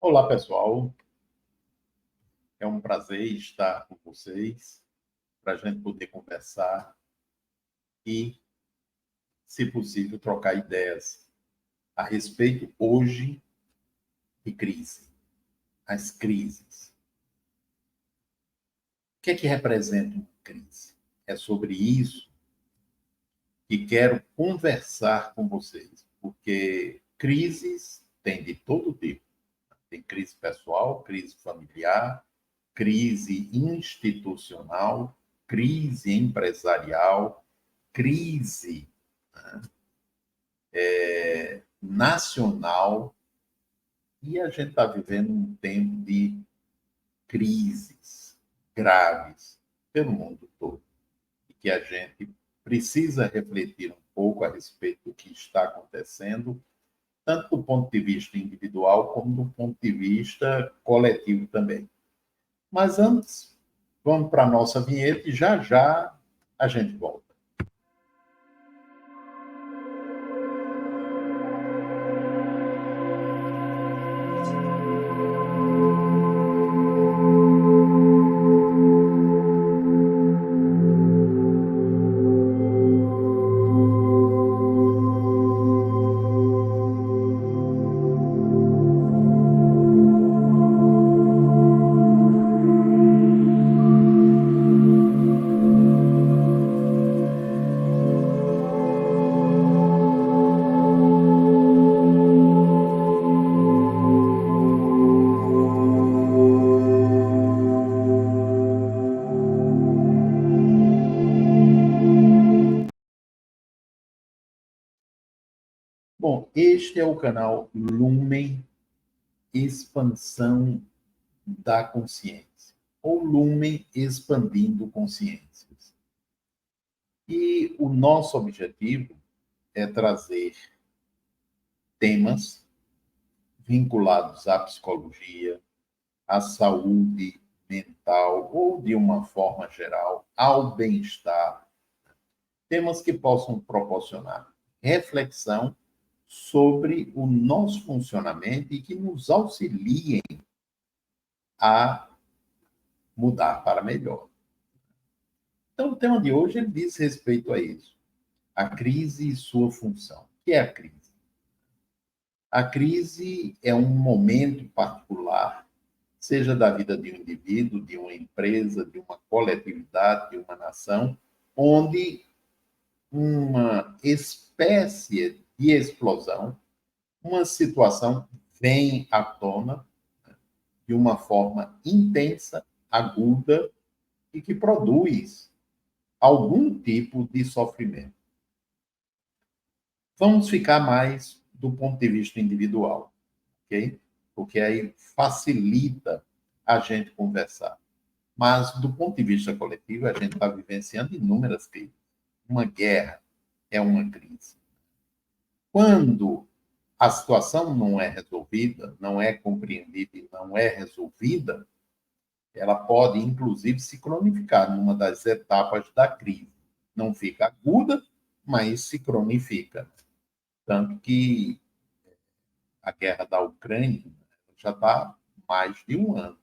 Olá, pessoal. É um prazer estar com vocês para a gente poder conversar e, se possível, trocar ideias a respeito hoje de crise, as crises. O que é que representa uma crise? É sobre isso que quero conversar com vocês, porque crises tem de todo tipo. Tem crise pessoal, crise familiar, crise institucional, crise empresarial, crise nacional, e a gente está vivendo um tempo de crises graves pelo mundo todo, e que a gente precisa refletir um pouco a respeito do que está acontecendo, tanto do ponto de vista individual como do ponto de vista coletivo também. Mas antes, vamos para a nossa vinheta e já já a gente volta. Bom, este é o canal Lumen Expansão da Consciência, ou Lumen Expandindo Consciências. E o nosso objetivo é trazer temas vinculados à psicologia, à saúde mental, ou de uma forma geral, ao bem-estar, temas que possam proporcionar reflexão sobre o nosso funcionamento e que nos auxiliem a mudar para melhor. Então, o tema de hoje ele diz respeito a isso. A crise e sua função. O que é a crise? A crise é um momento particular, seja da vida de um indivíduo, de uma empresa, de uma coletividade, de uma nação, onde uma espécie de explosão, uma situação vem à tona de uma forma intensa, aguda e que produz algum tipo de sofrimento. Vamos ficar mais do ponto de vista individual, ok? Porque aí facilita a gente conversar. Mas, do ponto de vista coletivo, a gente está vivenciando inúmeras crises. Uma guerra é uma crise. Quando a situação não é resolvida, não é compreendida e não é resolvida, ela pode, inclusive, se cronificar numa das etapas da crise. Não fica aguda, mas se cronifica. Tanto que a guerra da Ucrânia já está mais de um ano.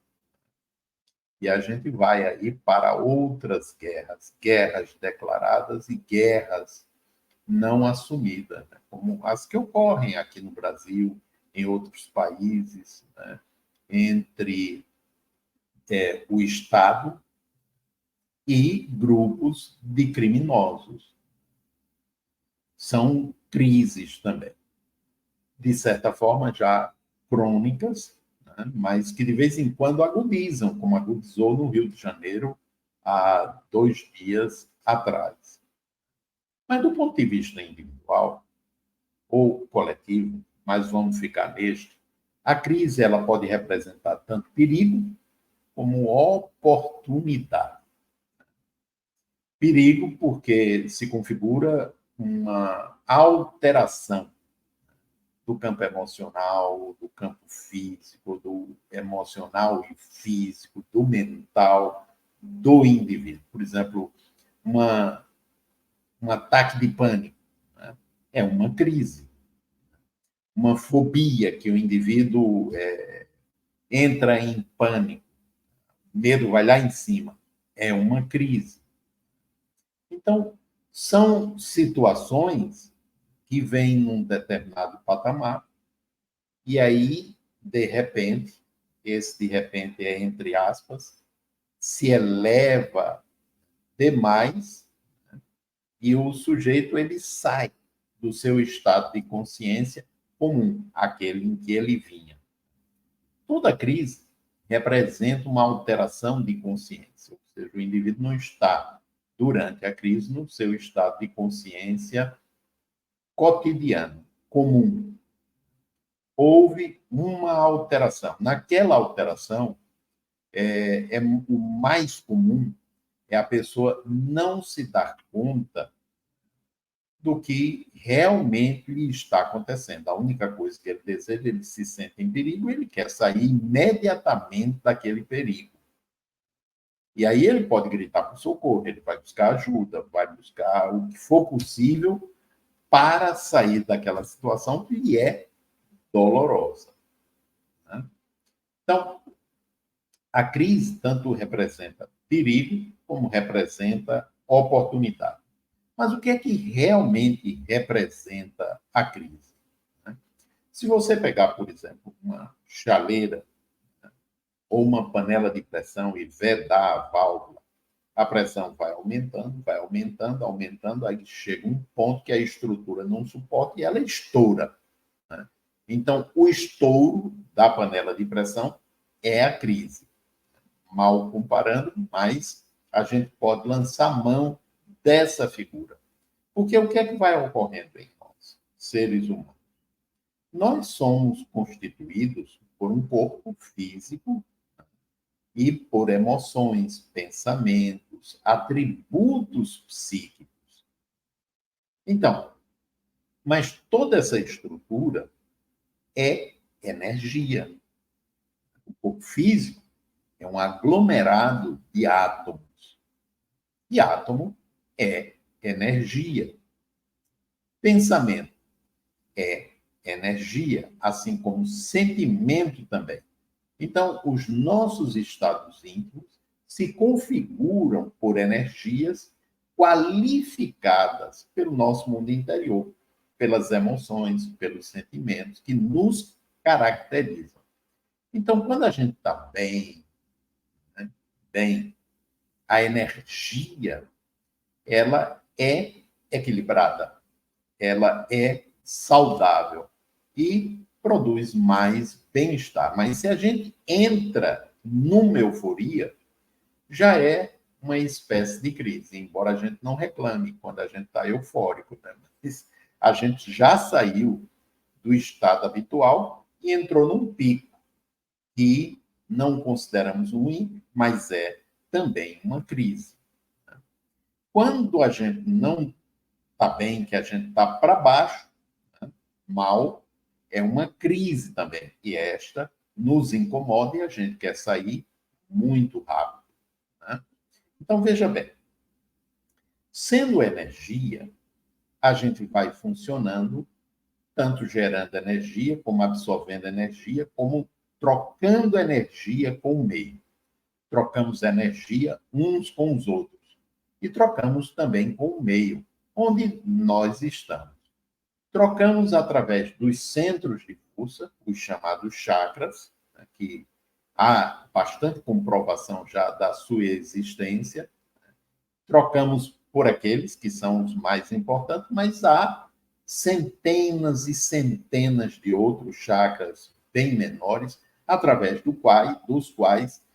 E a gente vai aí para outras guerras, guerras declaradas e guerras não assumidas, né? Como as que ocorrem aqui no Brasil, em outros países, né? Entre o Estado e grupos de criminosos. São crises também, de certa forma já crônicas, né? Mas que de vez em quando agudizam, como agudizou no Rio de Janeiro há 2 dias atrás. Mas do ponto de vista individual ou coletivo, mas vamos ficar neste, a crise ela pode representar tanto perigo como oportunidade. Perigo porque se configura uma alteração do campo emocional, do campo físico, do emocional e físico, do mental do indivíduo. Por exemplo, um ataque de pânico, né? É uma crise. Uma fobia que o indivíduo entra em pânico, medo vai lá em cima, é uma crise. Então, são situações que vêm num determinado patamar, e aí, de repente, esse de repente é entre aspas, se eleva demais e o sujeito ele sai do seu estado de consciência comum, aquele em que ele vinha. Toda crise representa uma alteração de consciência, ou seja, o indivíduo não está, durante a crise, no seu estado de consciência cotidiano, comum. Houve uma alteração. Naquela alteração, o mais comum é a pessoa não se dar conta do que realmente lhe está acontecendo. A única coisa que ele deseja, ele se sente em perigo, ele quer sair imediatamente daquele perigo. E aí ele pode gritar por socorro, ele vai buscar ajuda, vai buscar o que for possível para sair daquela situação que lhe é dolorosa. Né? Então, a crise tanto representa perigo como representa oportunidade. Mas o que é que realmente representa a crise? Se você pegar, por exemplo, uma chaleira, né, ou uma panela de pressão e vedar a válvula, a pressão vai aumentando, aumentando, aí chega um ponto que a estrutura não suporta e ela estoura. Né? Então, o estouro da panela de pressão é a crise. Mal comparando, mas a gente pode lançar mão dessa figura. Porque o que é que vai ocorrendo em nós, seres humanos? Nós somos constituídos por um corpo físico e por emoções, pensamentos, atributos psíquicos. Então, mas toda essa estrutura é energia. O corpo físico é um aglomerado de átomos. E átomo é energia. Pensamento é energia, assim como sentimento também. Então, os nossos estados íntimos se configuram por energias qualificadas pelo nosso mundo interior, pelas emoções, pelos sentimentos que nos caracterizam. Então, quando a gente está bem, né, bem, a energia ela é equilibrada, ela é saudável e produz mais bem-estar. Mas se a gente entra numa euforia, já é uma espécie de crise, embora a gente não reclame quando a gente está eufórico. Né? Mas a gente já saiu do estado habitual e entrou num pico que não consideramos ruim, mas é também uma crise. Quando a gente não está bem, que a gente está para baixo, né? Mal, é uma crise também. E esta nos incomoda e a gente quer sair muito rápido. Né? Então, veja bem, sendo energia, a gente vai funcionando, tanto gerando energia, como absorvendo energia, como trocando energia com o meio. Trocamos energia uns com os outros. E trocamos também com o meio, onde nós estamos. Trocamos através dos centros de força, os chamados chakras, né, que há bastante comprovação já da sua existência. Trocamos por aqueles que são os mais importantes, mas há centenas e centenas de outros chakras bem menores, através dos quais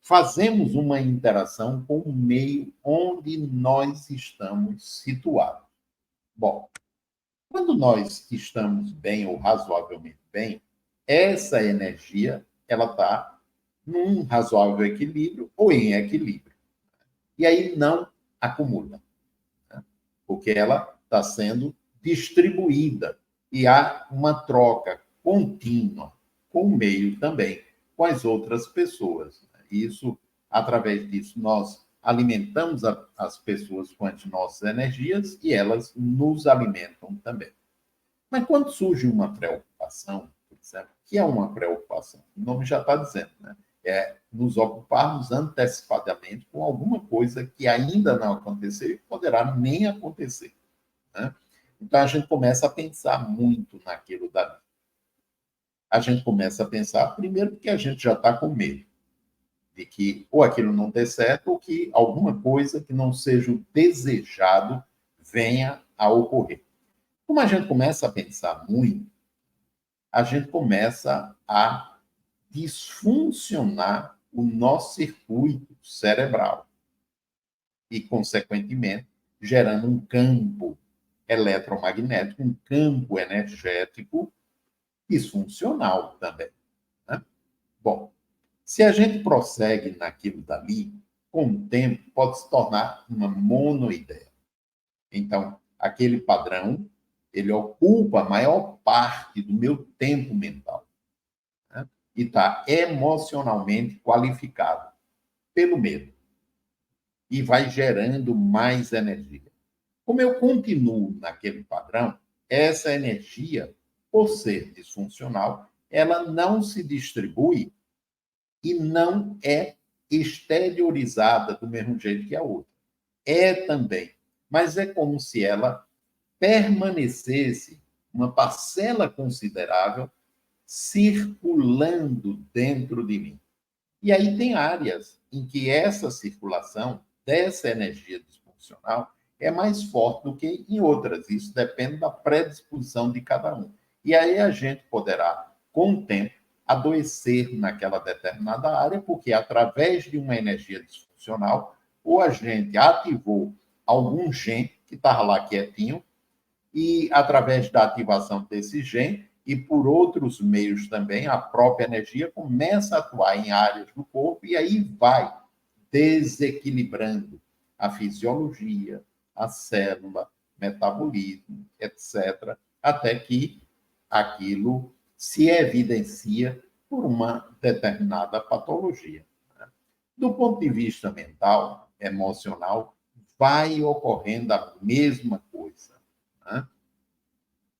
fazemos uma interação com o meio onde nós estamos situados. Bom, quando nós estamos bem ou razoavelmente bem, essa energia ela está num razoável equilíbrio ou em equilíbrio. E aí não acumula, né? Porque ela está sendo distribuída e há uma troca contínua com o meio também, com as outras pessoas. Isso, através disso, nós alimentamos as pessoas com as nossas energias e elas nos alimentam também. Mas quando surge uma preocupação, por certo? Que é uma preocupação. O nome já está dizendo, né? É nos ocuparmos antecipadamente com alguma coisa que ainda não aconteceu e poderá nem acontecer, né? Então, a gente começa a pensar muito naquilo dali. A gente começa a pensar, primeiro, porque a gente já está com medo de que ou aquilo não dê certo ou que alguma coisa que não seja o desejado venha a ocorrer. Como a gente começa a pensar muito, a gente começa a disfuncionar o nosso circuito cerebral e, consequentemente, gerando um campo eletromagnético, um campo energético disfuncional também, né? Bom, se a gente prossegue naquilo dali, com o tempo pode se tornar uma monoideia. Então, aquele padrão, ele ocupa a maior parte do meu tempo mental, né? E está emocionalmente qualificado pelo medo e vai gerando mais energia. Como eu continuo naquele padrão, essa energia, por ser disfuncional, ela não se distribui e não é exteriorizada do mesmo jeito que a outra. É também, mas é como se ela permanecesse uma parcela considerável circulando dentro de mim. E aí tem áreas em que essa circulação dessa energia disfuncional é mais forte do que em outras. Isso depende da predisposição de cada um. E aí a gente poderá, com o tempo, adoecer naquela determinada área, porque através de uma energia disfuncional, ou a gente ativou algum gene que estava lá quietinho, e através da ativação desse gene e por outros meios também, a própria energia começa a atuar em áreas do corpo e aí vai desequilibrando a fisiologia, a célula, metabolismo, etc., até que aquilo se evidencia por uma determinada patologia. Do ponto de vista mental, emocional, vai ocorrendo a mesma coisa, né?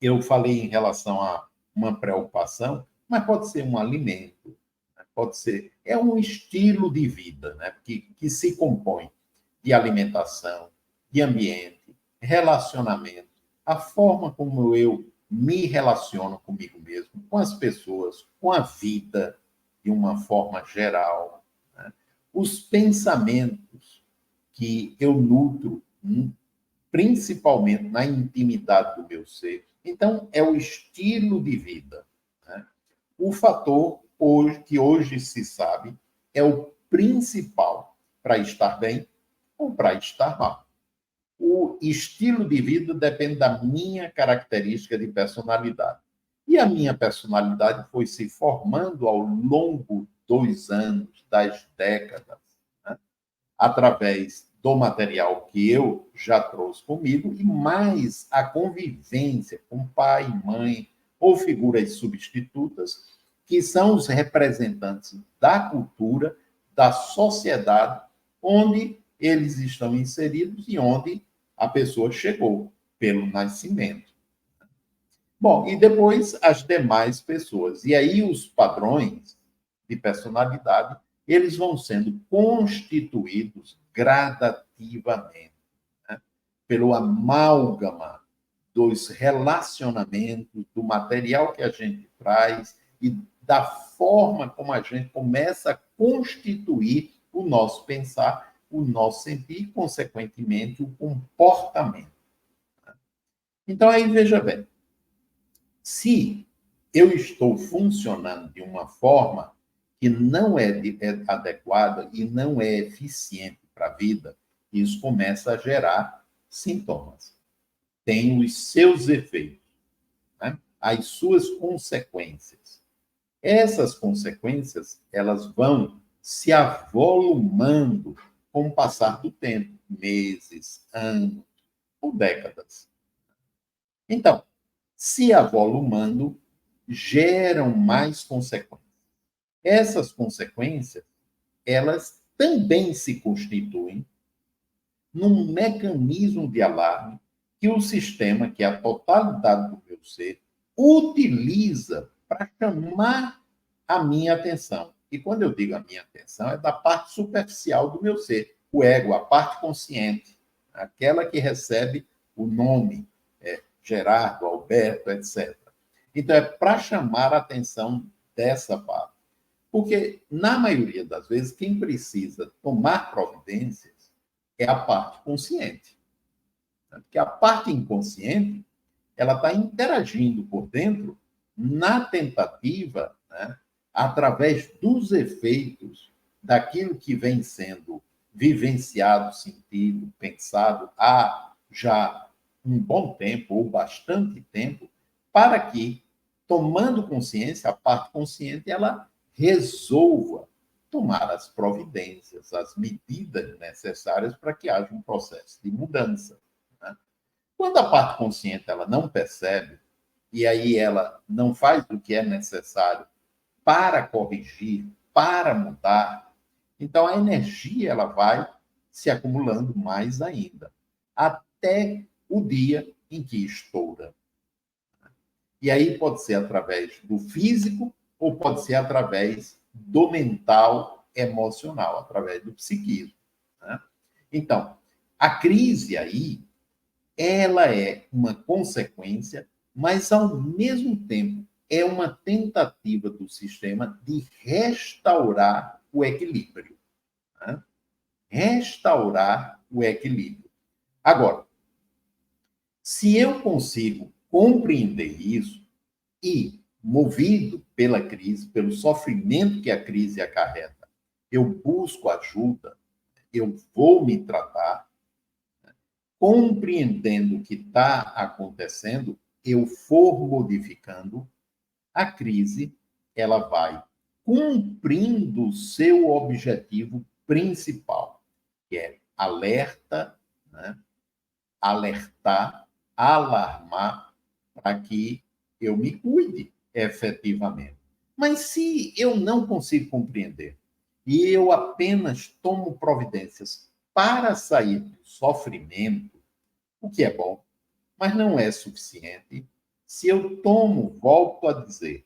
Eu falei em relação a uma preocupação, mas pode ser um alimento, né? Pode ser, é um estilo de vida, né? Que se compõe de alimentação, de ambiente, relacionamento, a forma como eu me relaciono comigo mesmo, com as pessoas, com a vida, de uma forma geral, né? Os pensamentos que eu nutro, principalmente na intimidade do meu ser. Então, é o estilo de vida, né? O fator hoje, que hoje se sabe é o principal para estar bem ou para estar mal. O estilo de vida depende da minha característica de personalidade. E a minha personalidade foi se formando ao longo dos anos, das décadas, né? Através do material que eu já trouxe comigo e mais a convivência com pai, mãe ou figuras substitutas, que são os representantes da cultura, da sociedade onde eles estão inseridos e onde a pessoa chegou pelo nascimento. Bom, e depois as demais pessoas. E aí os padrões de personalidade, eles vão sendo constituídos gradativamente, né? Pelo amálgama dos relacionamentos, do material que a gente traz e da forma como a gente começa a constituir o nosso pensar, o nosso sentir e, consequentemente, o comportamento. Então, aí veja bem, se eu estou funcionando de uma forma que não é adequada e não é eficiente para a vida, isso começa a gerar sintomas. Tem os seus efeitos, né? As suas consequências. Essas consequências, elas vão se avolumando com o passar do tempo, meses, anos ou décadas. Então, se avolumando, geram mais consequências. Essas consequências, elas também se constituem num mecanismo de alarme que o sistema, que é a totalidade do meu ser, utiliza para chamar a minha atenção. E quando eu digo a minha atenção, é da parte superficial do meu ser, o ego, a parte consciente, aquela que recebe o nome, Gerardo, Alberto, etc. Então, é para chamar a atenção dessa parte. Porque, na maioria das vezes, quem precisa tomar providências é a parte consciente. Porque a parte inconsciente, ela está interagindo por dentro na tentativa, né, através dos efeitos daquilo que vem sendo vivenciado, sentido, pensado há já um bom tempo ou bastante tempo, para que, tomando consciência, a parte consciente, ela resolva tomar as providências, as medidas necessárias para que haja um processo de mudança. Né? Quando a parte consciente ela não percebe, e aí ela não faz o que é necessário para corrigir, para mudar, então a energia ela vai se acumulando mais ainda, até o dia em que estoura. E aí pode ser através do físico ou pode ser através do mental emocional, através do psiquismo. Né? Então, a crise aí, ela é uma consequência, mas ao mesmo tempo é uma tentativa do sistema de restaurar o equilíbrio. Né? Restaurar o equilíbrio. Agora, se eu consigo compreender isso e, movido pela crise, pelo sofrimento que a crise acarreta, eu busco ajuda, eu vou me tratar, compreendendo o que está acontecendo, eu for modificando, a crise ela vai cumprindo o seu objetivo principal, que é alerta, né? Alertar, alarmar para que eu me cuide efetivamente. Mas se eu não consigo compreender e eu apenas tomo providências para sair do sofrimento, o que é bom, mas não é suficiente, se eu tomo, volto a dizer,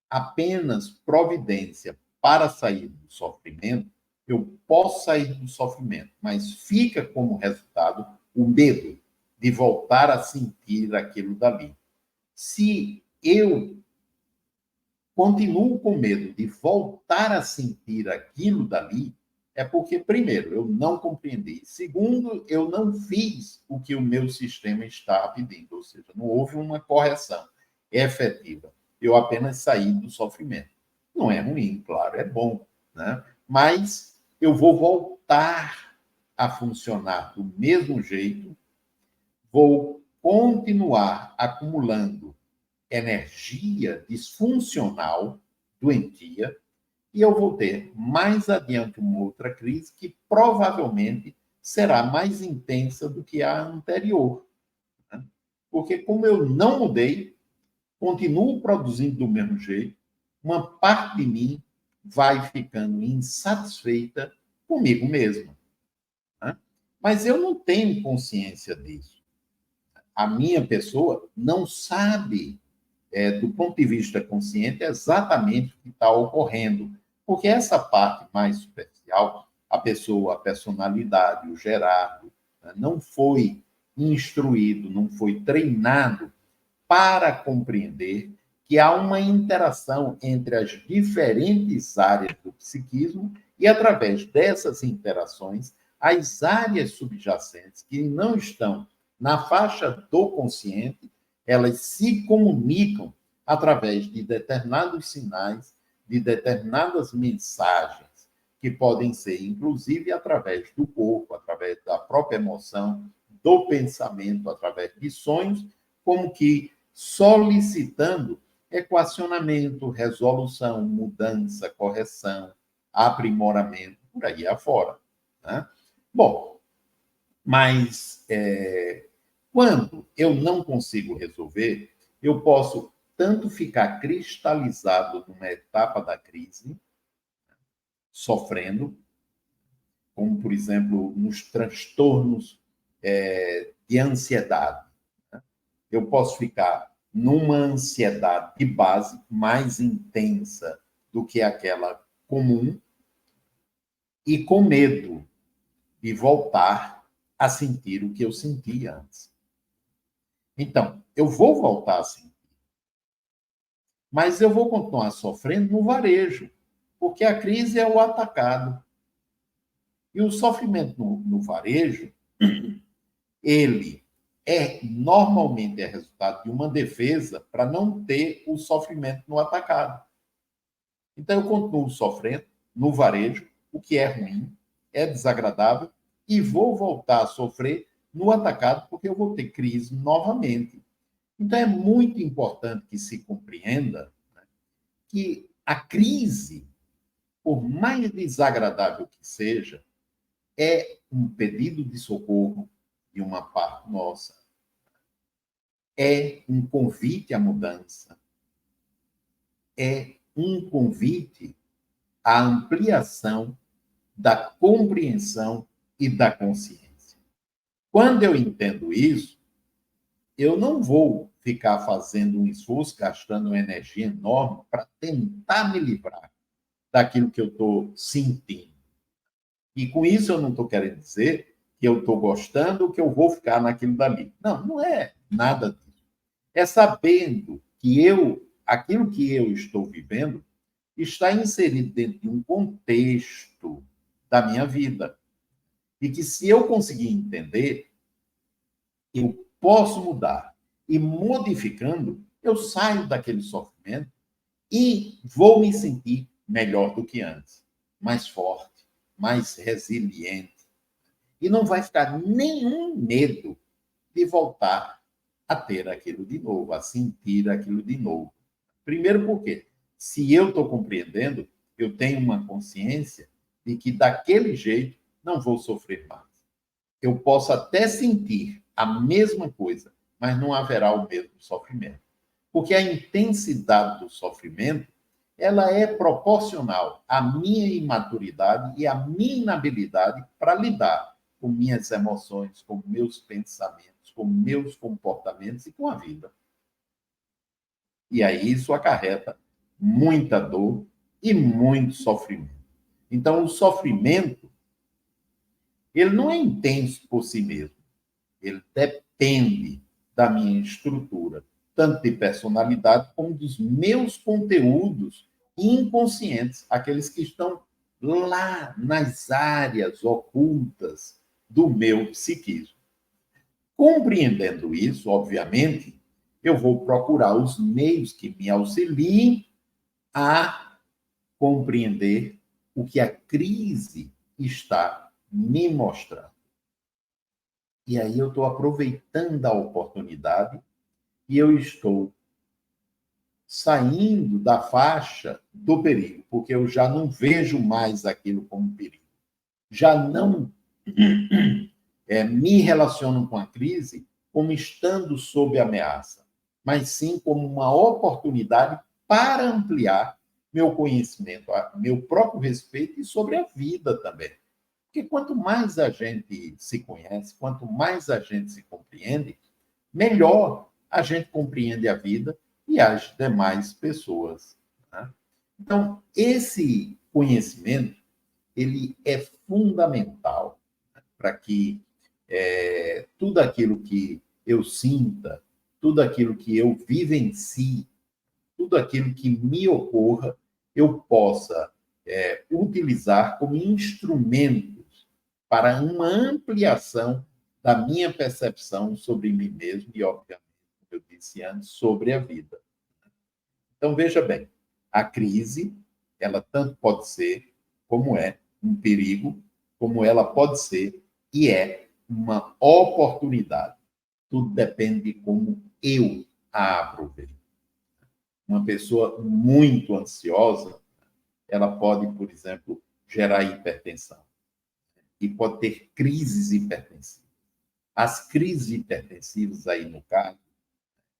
apenas providência para sair do sofrimento, eu posso sair do sofrimento, mas fica como resultado o medo de voltar a sentir aquilo dali. Se eu continuo com medo de voltar a sentir aquilo dali, é porque, primeiro, eu não compreendi. Segundo, eu não fiz o que o meu sistema estava pedindo, ou seja, não houve uma correção efetiva. Eu apenas saí do sofrimento. Não é ruim, claro, é bom, né? Mas eu vou voltar a funcionar do mesmo jeito, vou continuar acumulando energia disfuncional, doentia, e eu vou ter mais adiante uma outra crise que provavelmente será mais intensa do que a anterior. Né? Porque, como eu não mudei, continuo produzindo do mesmo jeito, uma parte de mim vai ficando insatisfeita comigo mesma. Né? Mas eu não tenho consciência disso. A minha pessoa não sabe do ponto de vista consciente, é exatamente o que está ocorrendo. Porque essa parte mais superficial, a pessoa, a personalidade, o Gerardo, né, não foi instruído, não foi treinado para compreender que há uma interação entre as diferentes áreas do psiquismo e, através dessas interações, as áreas subjacentes que não estão na faixa do consciente, elas se comunicam através de determinados sinais, de determinadas mensagens, que podem ser, inclusive, através do corpo, através da própria emoção, do pensamento, através de sonhos, como que solicitando equacionamento, resolução, mudança, correção, aprimoramento, por aí afora. Né? Bom, mas quando eu não consigo resolver, eu posso tanto ficar cristalizado numa etapa da crise, sofrendo, como, por exemplo, nos transtornos de ansiedade. Né? Eu posso ficar numa ansiedade de base mais intensa do que aquela comum e com medo de voltar a sentir o que eu sentia antes. Então, eu vou voltar a sentir, mas eu vou continuar sofrendo no varejo, porque a crise é o atacado. E o sofrimento no varejo, ele normalmente é resultado de uma defesa para não ter o sofrimento no atacado. Então, eu continuo sofrendo no varejo, o que é ruim, é desagradável, e vou voltar a sofrer no atacado, porque eu vou ter crise novamente. Então, é muito importante que se compreenda, né, que a crise, por mais desagradável que seja, é um pedido de socorro de uma parte nossa, é um convite à mudança, é um convite à ampliação da compreensão e da consciência. Quando eu entendo isso, eu não vou ficar fazendo um esforço, gastando uma energia enorme para tentar me livrar daquilo que eu estou sentindo. E com isso eu não estou querendo dizer que eu estou gostando, que eu vou ficar naquilo dali. Não, não é nada disso. É sabendo que aquilo que eu estou vivendo, está inserido dentro de um contexto da minha vida. E que se eu conseguir entender, eu posso mudar. E modificando, eu saio daquele sofrimento e vou me sentir melhor do que antes, mais forte, mais resiliente. E não vai ficar nenhum medo de voltar a ter aquilo de novo, a sentir aquilo de novo. Primeiro, porque se eu estou compreendendo, eu tenho uma consciência de que daquele jeito não vou sofrer mais. Eu posso até sentir a mesma coisa, mas não haverá o mesmo sofrimento. Porque a intensidade do sofrimento, ela é proporcional à minha imaturidade e à minha inabilidade para lidar com minhas emoções, com meus pensamentos, com meus comportamentos e com a vida. E aí isso acarreta muita dor e muito sofrimento. Então, o sofrimento, ele não é intenso por si mesmo. Ele depende da minha estrutura, tanto de personalidade como dos meus conteúdos inconscientes, aqueles que estão lá nas áreas ocultas do meu psiquismo. Compreendendo isso, obviamente, eu vou procurar os meios que me auxiliem a compreender o que a crise está me mostrando. E aí eu estou aproveitando a oportunidade e eu estou saindo da faixa do perigo, porque eu já não vejo mais aquilo como perigo. Já não me relaciono com a crise como estando sob ameaça, mas sim como uma oportunidade para ampliar meu conhecimento, meu próprio respeito e sobre a vida também. Porque quanto mais a gente se conhece, quanto mais a gente se compreende, melhor a gente compreende a vida e as demais pessoas. Né? Então, esse conhecimento, ele é fundamental para que tudo aquilo que eu sinta, tudo aquilo que eu vivencie, tudo aquilo que me ocorra, eu possa utilizar como instrumentos para uma ampliação da minha percepção sobre mim mesmo e, obviamente, como eu disse antes, sobre a vida. Então, veja bem, a crise, ela tanto pode ser, como é, um perigo, como ela pode ser e é uma oportunidade. Tudo depende de como eu a aproveito. Uma pessoa muito ansiosa, ela pode, por exemplo, gerar hipertensão e pode ter crises hipertensivas. As crises hipertensivas aí, no caso,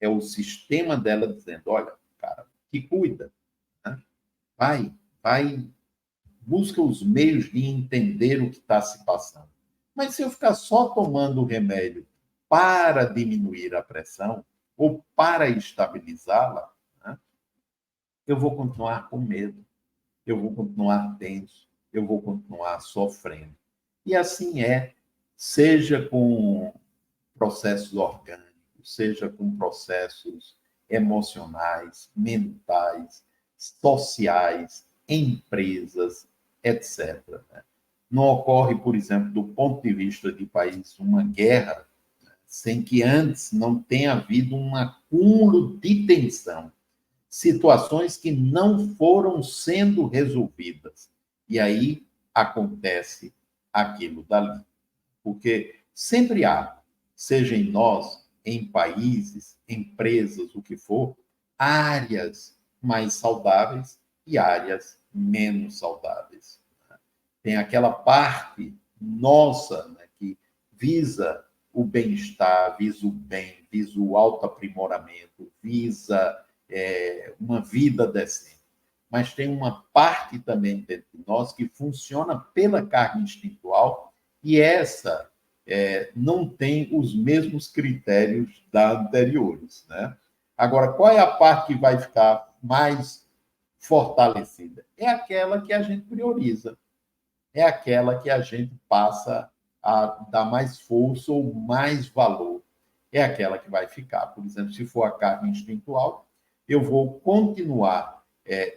é o sistema dela dizendo, olha, cara, que cuida, né? vai, busca os meios de entender o que está se passando. Mas se eu ficar só tomando o remédio para diminuir a pressão, ou para estabilizá-la, né, eu vou continuar com medo, eu vou continuar tenso, eu vou continuar sofrendo. E assim é, seja com processos orgânicos, seja com processos emocionais, mentais, sociais, empresas, etc. Não ocorre, por exemplo, do ponto de vista de país, uma guerra sem que antes não tenha havido um acúmulo de tensão, situações que não foram sendo resolvidas. E aí acontece aquilo dali. Porque sempre há, seja em nós, em países, empresas, o que for, áreas mais saudáveis e áreas menos saudáveis. Tem aquela parte nossa, né, que visa o bem-estar, visa o bem, visa o autoaprimoramento, visa uma vida decente. Mas tem uma parte também dentro de nós que funciona pela carga instintual e essa não tem os mesmos critérios da anteriores, né? Agora, qual é a parte que vai ficar mais fortalecida? É aquela que a gente prioriza, é aquela que a gente passa a dar mais força ou mais valor. É aquela que vai ficar. Por exemplo, se for a carga instintual, eu vou continuar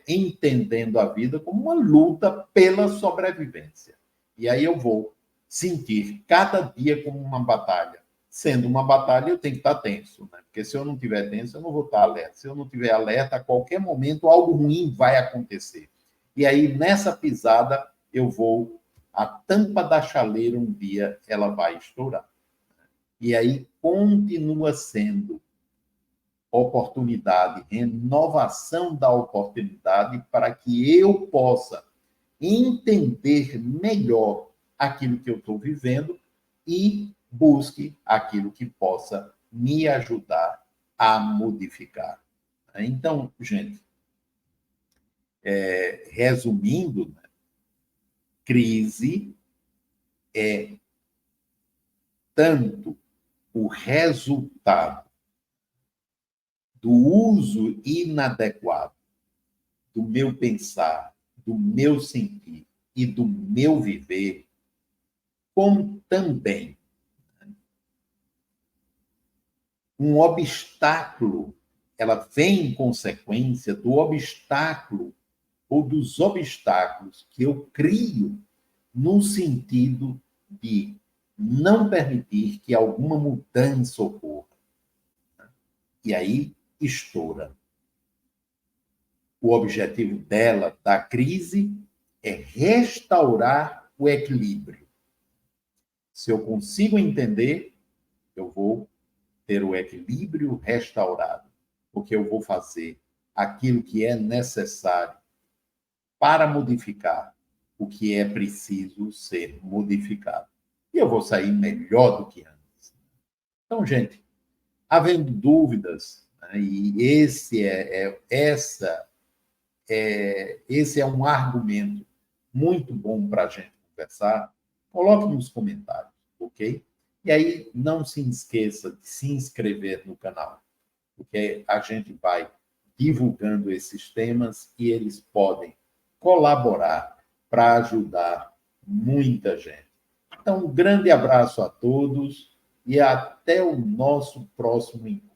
entendendo a vida como uma luta pela sobrevivência. E aí eu vou sentir cada dia como uma batalha. Sendo uma batalha, eu tenho que estar tenso, né? Porque se eu não estiver tenso, eu não vou estar alerta. Se eu não estiver alerta, a qualquer momento algo ruim vai acontecer. E aí, nessa pisada, a tampa da chaleira um dia ela vai estourar. E aí continua sendo oportunidade, renovação da oportunidade para que eu possa entender melhor aquilo que eu estou vivendo e busque aquilo que possa me ajudar a modificar. Então, gente, resumindo, né, crise é tanto o resultado do uso inadequado do meu pensar, do meu sentir e do meu viver, como também um obstáculo, ela vem em consequência do obstáculo ou dos obstáculos que eu crio no sentido de não permitir que alguma mudança ocorra. E aí estoura. O objetivo dela, da crise, é restaurar o equilíbrio. Se eu consigo entender, eu vou ter o equilíbrio restaurado, porque eu vou fazer aquilo que é necessário para modificar o que é preciso ser modificado. E eu vou sair melhor do que antes. Então, gente, havendo dúvidas, né, e esse é um argumento muito bom para a gente conversar, coloque nos comentários, ok? E aí, não se esqueça de se inscrever no canal, porque a gente vai divulgando esses temas e eles podem colaborar para ajudar muita gente. Então, um grande abraço a todos e até o nosso próximo encontro.